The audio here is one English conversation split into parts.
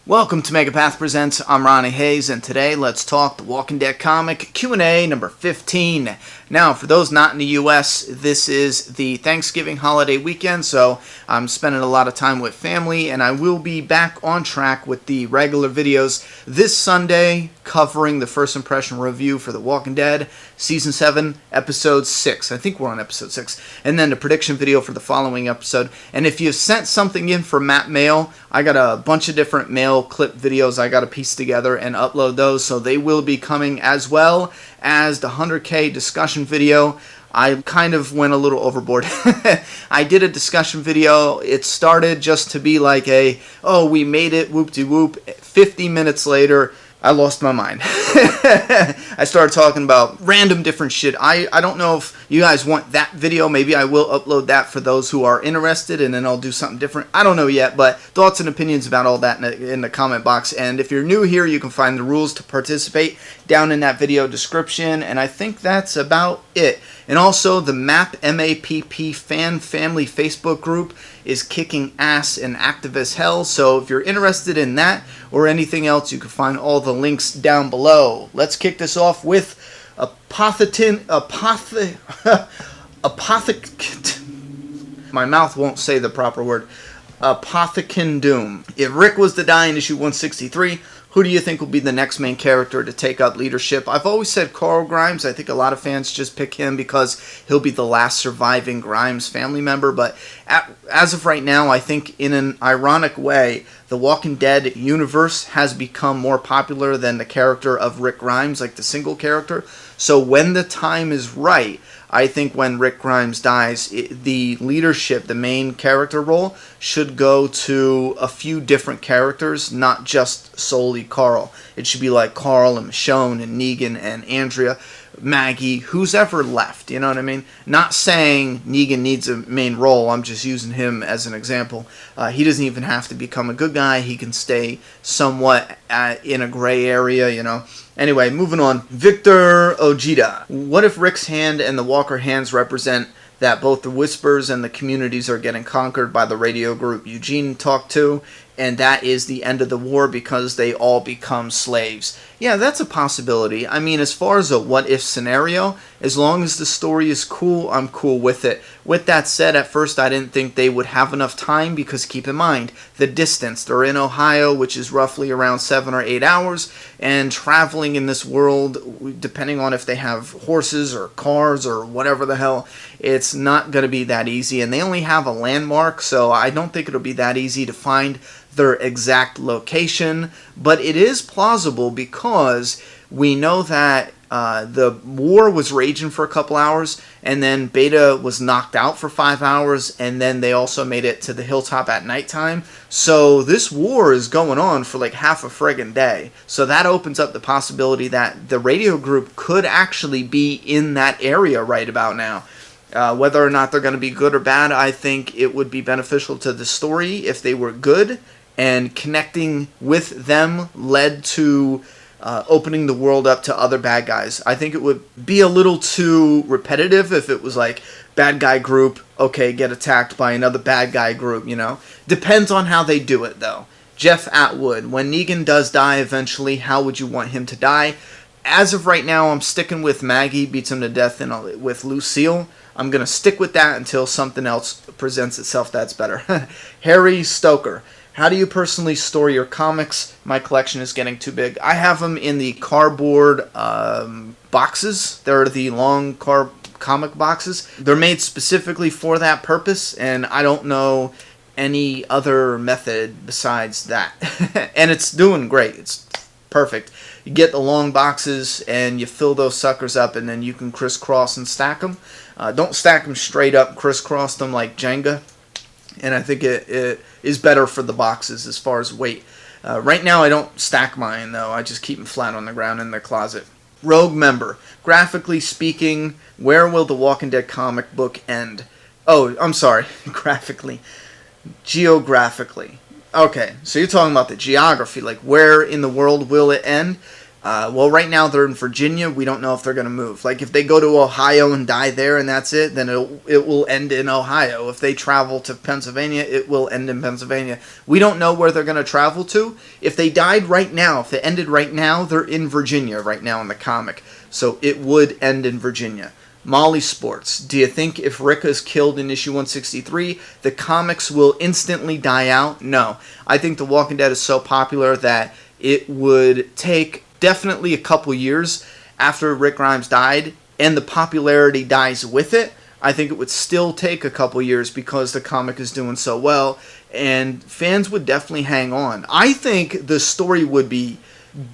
Welcome to Megapath Presents. I'm Ronnie Hayes, and today let's talk The Walking Dead comic Q&A number 15. Now, for those not in the U.S., this is the Thanksgiving holiday weekend, so I'm spending a lot of time with family, and I will be back on track with the regular videos this Sunday, covering the first impression review for The Walking Dead, Season 7, Episode 6. I think we're on Episode 6. And then the prediction video for the following episode. And if you've sent something in for Matt Mail, I got a bunch of different mail clip videos I got to piece together and upload those, so they will be coming, as well as the 100K discussion video. I kind of went a little overboard. I did a discussion video. It started just to be like oh, we made it, whoop-de-whoop. 50 minutes later, I lost my mind. I started talking about random different shit. I don't know if you guys want that video. Maybe I will upload that for those who are interested, and then I'll do something different. I don't know yet, but thoughts and opinions about all that in the comment box. And if you're new here, you can find the rules to participate down in that video description. And I think that's about it. And also, the MAPP Fan Family Facebook group is kicking ass and active as hell. So if you're interested in that or anything else, you can find all the links down below. Let's kick this off with my mouth won't say the proper word. Apothecin Doom. If Rick was to die in issue 163, who do you think will be the next main character to take up leadership? I've always said Carl Grimes. I think a lot of fans just pick him because he'll be the last surviving Grimes family member. But as of right now, I think in an ironic way, the Walking Dead universe has become more popular than the character of Rick Grimes, like the single character. So when the time is right, I think when Rick Grimes dies, the leadership, the main character role, should go to a few different characters, not just solely Carl. It should be like Carl and Michonne and Negan and Andrea, Maggie, who's ever left, you know what I mean? Not saying Negan needs a main role, I'm just using him as an example. He doesn't even have to become a good guy, he can stay somewhat in a gray area, you know. Anyway, moving on. Victor Ojeda. What if Rick's hand and the Walker hands represent that both the Whispers and the communities are getting conquered by the radio group Eugene talked to, and that is the end of the war because they all become slaves? Yeah, that's a possibility. I mean, as far as a what-if scenario, as long as the story is cool, I'm cool with it. With that said, at first I didn't think they would have enough time because, keep in mind, the distance. They're in Ohio, which is roughly around 7 or 8 hours, and traveling in this world, depending on if they have horses or cars or whatever the hell, it's not going to be that easy. And they only have a landmark, so I don't think it'll be that easy to find their exact location, but it is plausible because we know that the war was raging for a couple hours, and then Beta was knocked out for 5 hours, and then they also made it to the hilltop at nighttime. So this war is going on for like half a friggin' day. So that opens up the possibility that the radio group could actually be in that area right about now. Whether or not they're going to be good or bad, I think it would be beneficial to the story if they were good, and connecting with them led to opening the world up to other bad guys. I think it would be a little too repetitive if it was like, bad guy group, okay, get attacked by another bad guy group, you know. Depends on how they do it, though. Jeff Atwood, when Negan does die eventually, how would you want him to die? As of right now, I'm sticking with Maggie beats him to death with Lucille. I'm going to stick with that until something else presents itself that's better. Harry Stoker. How do you personally store your comics? My collection is getting too big. I have them in the cardboard boxes. They're the long comic boxes. They're made specifically for that purpose, and I don't know any other method besides that. And it's doing great. It's perfect. You get the long boxes, and you fill those suckers up, and then you can crisscross and stack them. Don't stack them straight up, crisscross them like Jenga. And I think it is better for the boxes as far as weight. Right now I don't stack mine, though. I just keep them flat on the ground in the closet. Rogue Member. Graphically speaking, where will the Walking Dead comic book end? Oh, I'm sorry. Graphically. Geographically. Okay, so you're talking about the geography. Like, where in the world will it end? Well, right now they're in Virginia. We don't know if they're going to move. Like, if they go to Ohio and die there and that's it, then it will end in Ohio. If they travel to Pennsylvania, it will end in Pennsylvania. We don't know where they're going to travel to. If they died right now, if it ended right now, they're in Virginia right now in the comic. So it would end in Virginia. Molly Sports. Do you think if Rick is killed in issue 163, the comics will instantly die out? No. I think The Walking Dead is so popular that it would take definitely a couple years after Rick Grimes died, and the popularity dies with it. I think it would still take a couple years because the comic is doing so well, and fans would definitely hang on. I think the story would be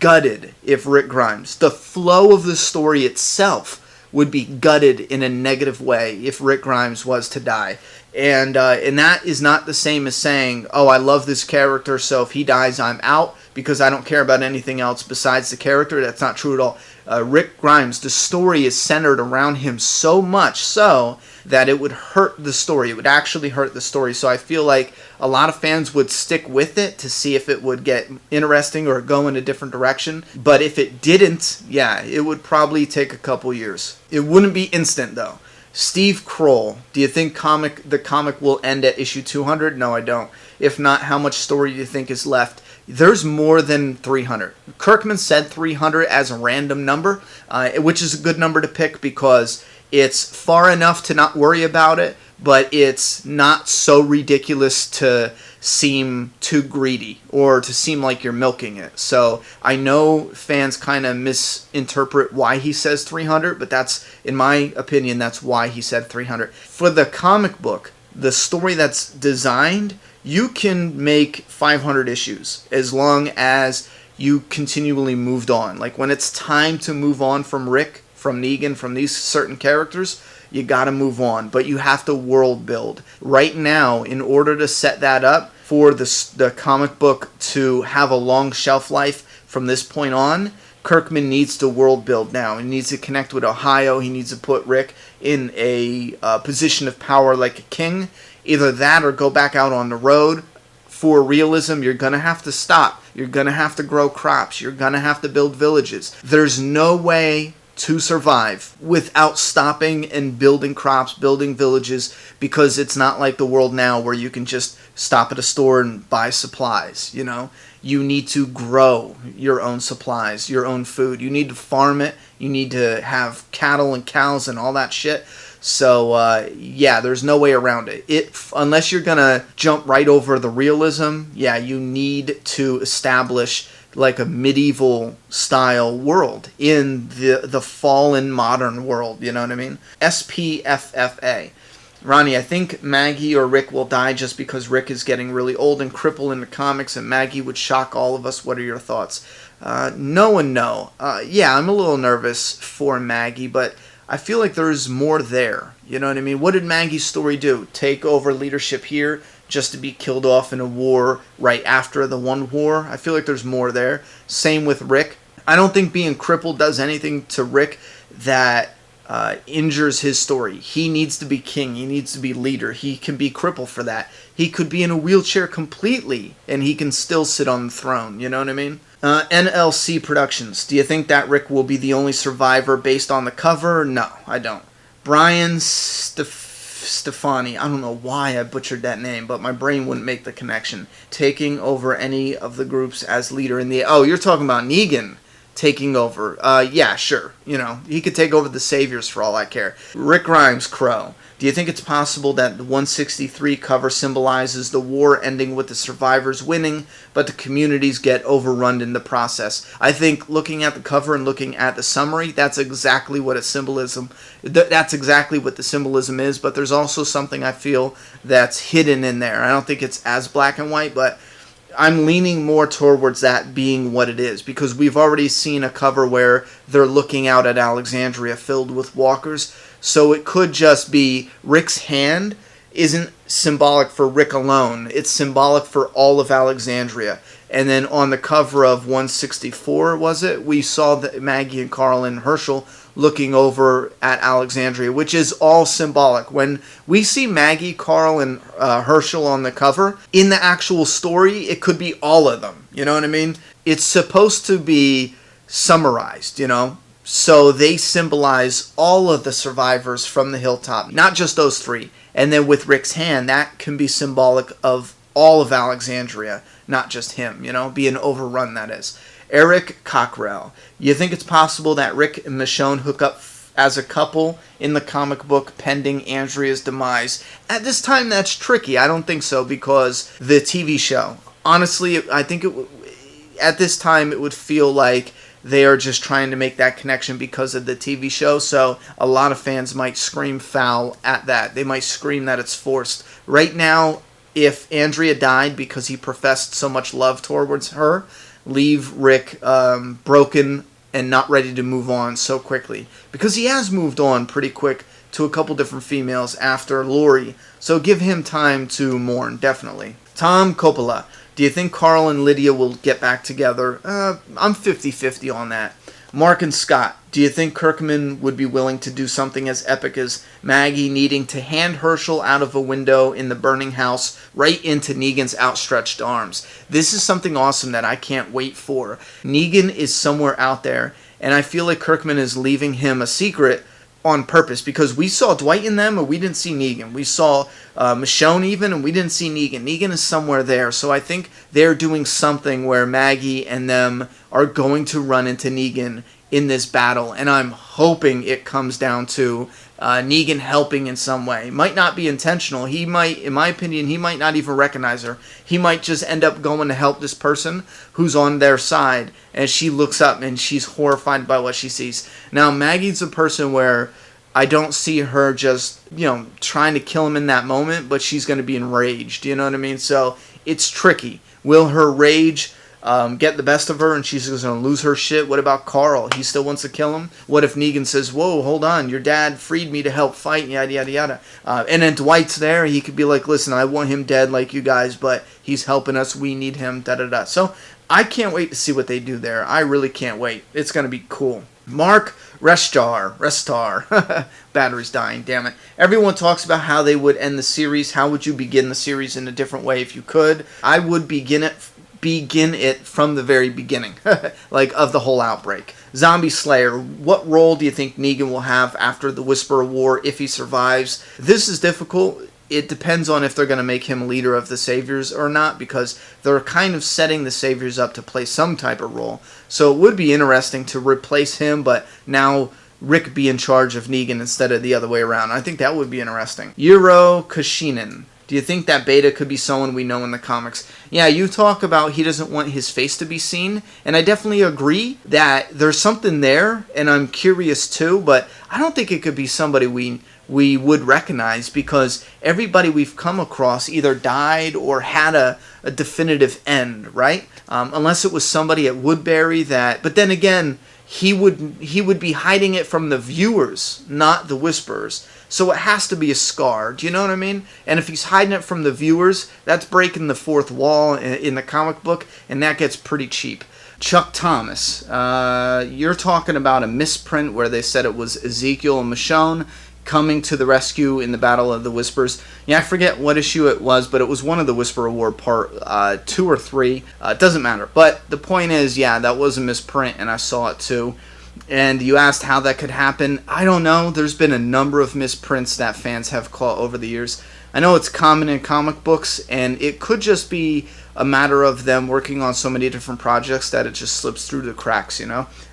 gutted if Rick Grimes. The flow of the story itself would be gutted in a negative way if Rick Grimes was to die. And that is not the same as saying, oh, I love this character, so if he dies, I'm out because I don't care about anything else besides the character. That's not true at all. Rick Grimes, the story is centered around him so much so that it would hurt the story. It would actually hurt the story. So I feel like a lot of fans would stick with it to see if it would get interesting or go in a different direction. But if it didn't, yeah, it would probably take a couple years. It wouldn't be instant, though. Steve Kroll, do you think the comic will end at issue 200? No, I don't. If not, how much story do you think is left? There's more than 300. Kirkman said 300 as a random number, which is a good number to pick because it's far enough to not worry about it, but it's not so ridiculous to seem too greedy or to seem like you're milking it. So I know fans kind of misinterpret why he says 300, but that's, in my opinion, that's why he said 300. For the comic book, the story that's designed, you can make 500 issues as long as you continually moved on. Like when it's time to move on from Rick, from Negan, from these certain characters, you gotta move on, but you have to world build. Right now, in order to set that up for the comic book to have a long shelf life from this point on, Kirkman needs to world build now. He needs to connect with Ohio. He needs to put Rick in a position of power like a king. Either that or go back out on the road. For realism, you're going to have to stop. You're going to have to grow crops. You're going to have to build villages. There's no way to survive without stopping and building crops, building villages, because it's not like the world now where you can just stop at a store and buy supplies, you know? You need to grow your own supplies, your own food. You need to farm it. You need to have cattle and cows and all that shit. So, yeah, there's no way around it. Unless you're going to jump right over the realism, yeah, you need to establish like a medieval style world in the fallen modern world, you know what I mean? SPFFA. Ronnie, I think Maggie or Rick will die just because Rick is getting really old and crippled in the comics and Maggie would shock all of us. What are your thoughts? No and no. Yeah, I'm a little nervous for Maggie, but I feel like there's more there. You know what I mean? What did Maggie's story do? Take over leadership here just to be killed off in a war right after the one war? I feel like there's more there. Same with Rick. I don't think being crippled does anything to Rick that injures his story. He needs to be king. He needs to be leader. He can be crippled for that. He could be in a wheelchair completely and he can still sit on the throne. You know what I mean? NLC Productions. Do you think that Rick will be the only survivor based on the cover? No, I don't. Brian Stefani. I don't know why I butchered that name, but my brain wouldn't make the connection. Taking over any of the groups as leader in the... Oh, you're talking about Negan taking over. Yeah, sure. You know, he could take over the Saviors for all I care. Rick Grimes, Crow. Do you think it's possible that the 163 cover symbolizes the war ending with the survivors winning, but the communities get overrun in the process? I think looking at the cover and looking at the summary, that's exactly what that's exactly what the symbolism is, but there's also something I feel that's hidden in there. I don't think it's as black and white, but I'm leaning more towards that being what it is, because we've already seen a cover where they're looking out at Alexandria filled with walkers. So it could just be Rick's hand isn't symbolic for Rick alone. It's symbolic for all of Alexandria. And then on the cover of 164, was it? We saw that Maggie and Carl and Herschel looking over at Alexandria, which is all symbolic. When we see Maggie, Carl, and Herschel on the cover, in the actual story, it could be all of them. You know what I mean? It's supposed to be summarized, So they symbolize all of the survivors from the hilltop, not just those three. And then with Rick's hand, that can be symbolic of all of Alexandria, not just him, being overrun, that is. Eric Cockrell. You think it's possible that Rick and Michonne hook up as a couple in the comic book pending Andrea's demise? At this time, that's tricky. I don't think so, because the TV show. Honestly, I think at this time it would feel like they are just trying to make that connection because of the TV show, so a lot of fans might scream foul at that. They might scream that it's forced. Right now, if Andrea died because he professed so much love towards her, leave Rick broken and not ready to move on so quickly. Because he has moved on pretty quick to a couple different females after Lori, so give him time to mourn, definitely. Tom Coppola. Do you think Carl and Lydia will get back together? I'm 50-50 on that. Mark and Scott. Do you think Kirkman would be willing to do something as epic as Maggie needing to hand Herschel out of a window in the burning house right into Negan's outstretched arms? This is something awesome that I can't wait for. Negan is somewhere out there, and I feel like Kirkman is leaving him a secret on purpose, because we saw Dwight in them, and we didn't see Negan. We saw Michonne even, and we didn't see Negan. Negan is somewhere there, so I think they're doing something where Maggie and them are going to run into Negan in this battle, and I'm hoping it comes down to Negan helping in some way. Might not be intentional. He might, in my opinion, he might not even recognize her. He might just end up going to help this person who's on their side, and she looks up and she's horrified by what she sees. Now, Maggie's a person where I don't see her just, trying to kill him in that moment, but she's going to be enraged, you know what I mean? So, it's tricky. Will her rage get the best of her and she's going to lose her shit? What about Carl? He still wants to kill him? What if Negan says, whoa, hold on, your dad freed me to help fight, yada, yada, yada. And then Dwight's there. He could be like, listen, I want him dead like you guys, but he's helping us. We need him, da-da-da. So, I can't wait to see what they do there. I really can't wait. It's going to be cool. Mark Restar. Battery's dying, damn it. Everyone talks about how they would end the series. How would you begin the series in a different way if you could? I would begin it from the very beginning, like of the whole outbreak. Zombie Slayer, what role do you think Negan will have after the Whisperer War if he survives? This is difficult. It depends on if they're going to make him leader of the Saviors or not, because they're kind of setting the Saviors up to play some type of role. So it would be interesting to replace him, but now Rick be in charge of Negan instead of the other way around. I think that would be interesting. Yuro Kashinen. Do you think that Beta could be someone we know in the comics? Yeah, you talk about he doesn't want his face to be seen, and I definitely agree that there's something there, and I'm curious too, but I don't think it could be somebody we would recognize, because everybody we've come across either died or had a definitive end, right? Unless it was somebody at Woodbury that... But then again, he would be hiding it from the viewers, not the Whisperers. So it has to be a scar. Do you know what I mean? And if he's hiding it from the viewers, that's breaking the fourth wall in the comic book, and that gets pretty cheap. Chuck Thomas, you're talking about a misprint where they said it was Ezekiel and Michonne coming to the rescue in the Battle of the Whispers. Yeah, I forget what issue it was, but it was one of the Whisperer War part 2 or 3. It doesn't matter. But the point is, yeah, that was a misprint, and I saw it too. And you asked how that could happen. I don't know. There's been a number of misprints that fans have caught over the years. I know it's common in comic books, and it could just be a matter of them working on so many different projects that it just slips through the cracks,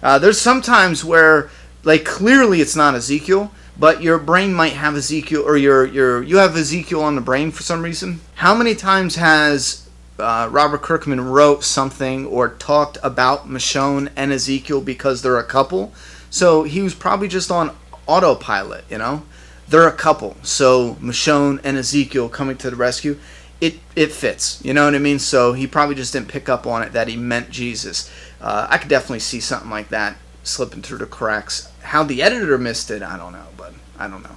There's sometimes where, like, clearly it's not Ezekiel, but your brain might have Ezekiel, or you have Ezekiel on the brain for some reason. How many times has Robert Kirkman wrote something or talked about Michonne and Ezekiel because they're a couple? So he was probably just on autopilot, They're a couple, so Michonne and Ezekiel coming to the rescue, it fits, you know what I mean? So he probably just didn't pick up on it that he meant Jesus. I could definitely see something like that slipping through the cracks. How the editor missed it, I don't know, but I don't know.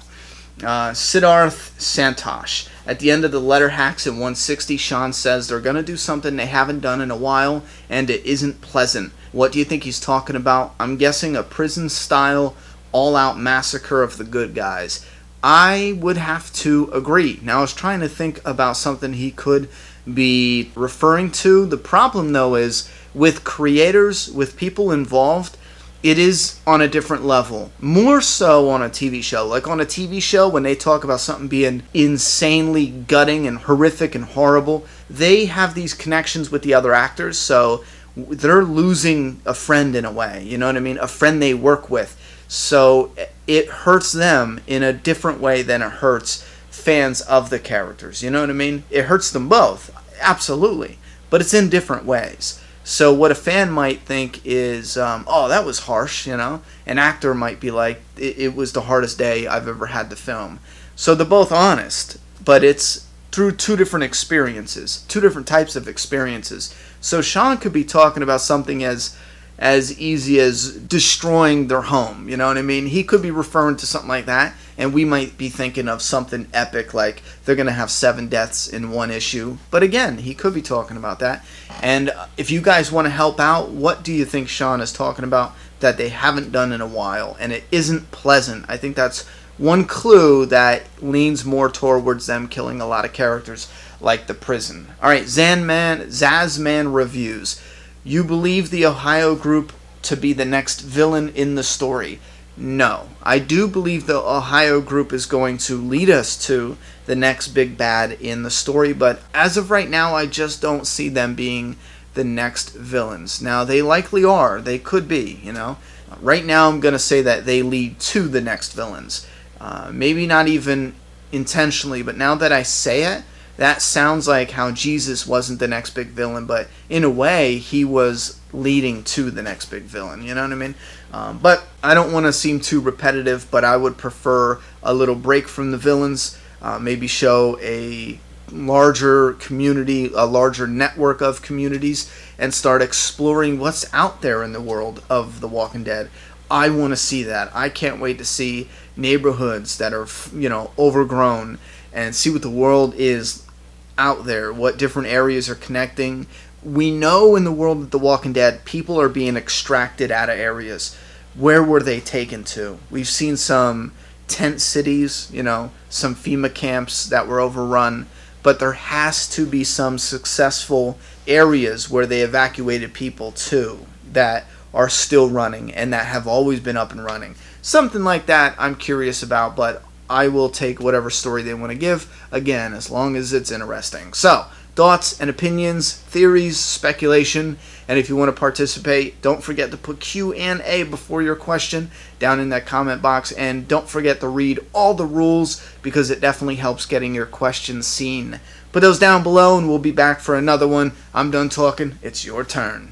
Siddharth Santosh. At the end of the letter hacks in 160, Sean says they're going to do something they haven't done in a while, and it isn't pleasant. What do you think he's talking about? I'm guessing a prison-style, all-out massacre of the good guys. I would have to agree. Now, I was trying to think about something he could be referring to. The problem, though, is with creators, with people involved, it is on a different level. More so on a TV show. Like on a TV show, when they talk about something being insanely gutting and horrific and horrible, they have these connections with the other actors, so they're losing a friend in a way. You know what I mean? A friend they work with. So it hurts them in a different way than it hurts fans of the characters. You know what I mean? It hurts them both, absolutely. But it's in different ways. So what a fan might think is, oh, that was harsh, you know? An actor might be like, it was the hardest day I've ever had to film. So they're both honest, but it's through two different experiences, two different types of experiences. So Sean could be talking about something as easy as destroying their home, you know what I mean? He could be referring to something like that, and we might be thinking of something epic like they're going to have 7 deaths in one issue. But again, he could be talking about that. And if you guys want to help out, what do you think Sean is talking about that they haven't done in a while? And it isn't pleasant. I think that's one clue that leans more towards them killing a lot of characters like the prison. All right, Zazman Reviews. You believe the Ohio group to be the next villain in the story? No. I do believe the Ohio group is going to lead us to the next big bad in the story, but as of right now, I just don't see them being the next villains. Now, they likely are. They could be, you know. Right now, I'm going to say that they lead to the next villains. Maybe not even intentionally, but now that I say it, that sounds like how Jesus wasn't the next big villain, but in a way, he was leading to the next big villain. You know what I mean? But I don't want to seem too repetitive, but I would prefer a little break from the villains, maybe show a larger community, a larger network of communities, and start exploring what's out there in the world of The Walking Dead. I want to see that. I can't wait to see neighborhoods that are, you know, overgrown and see what the world is out there, what different areas are connecting. We know in the world of The Walking Dead, people are being extracted out of areas. Where were they taken to? We've seen some tent cities, you know, some FEMA camps that were overrun, but there has to be some successful areas where they evacuated people to that are still running and that have always been up and running. Something like that I'm curious about, but I will take whatever story they want to give, again, as long as it's interesting. So, thoughts and opinions, theories, speculation, and if you want to participate, don't forget to put Q&A before your question down in that comment box, and don't forget to read all the rules because it definitely helps getting your questions seen. Put those down below and we'll be back for another one. I'm done talking. It's your turn.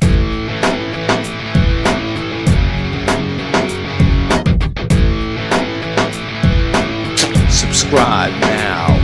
Subscribe now.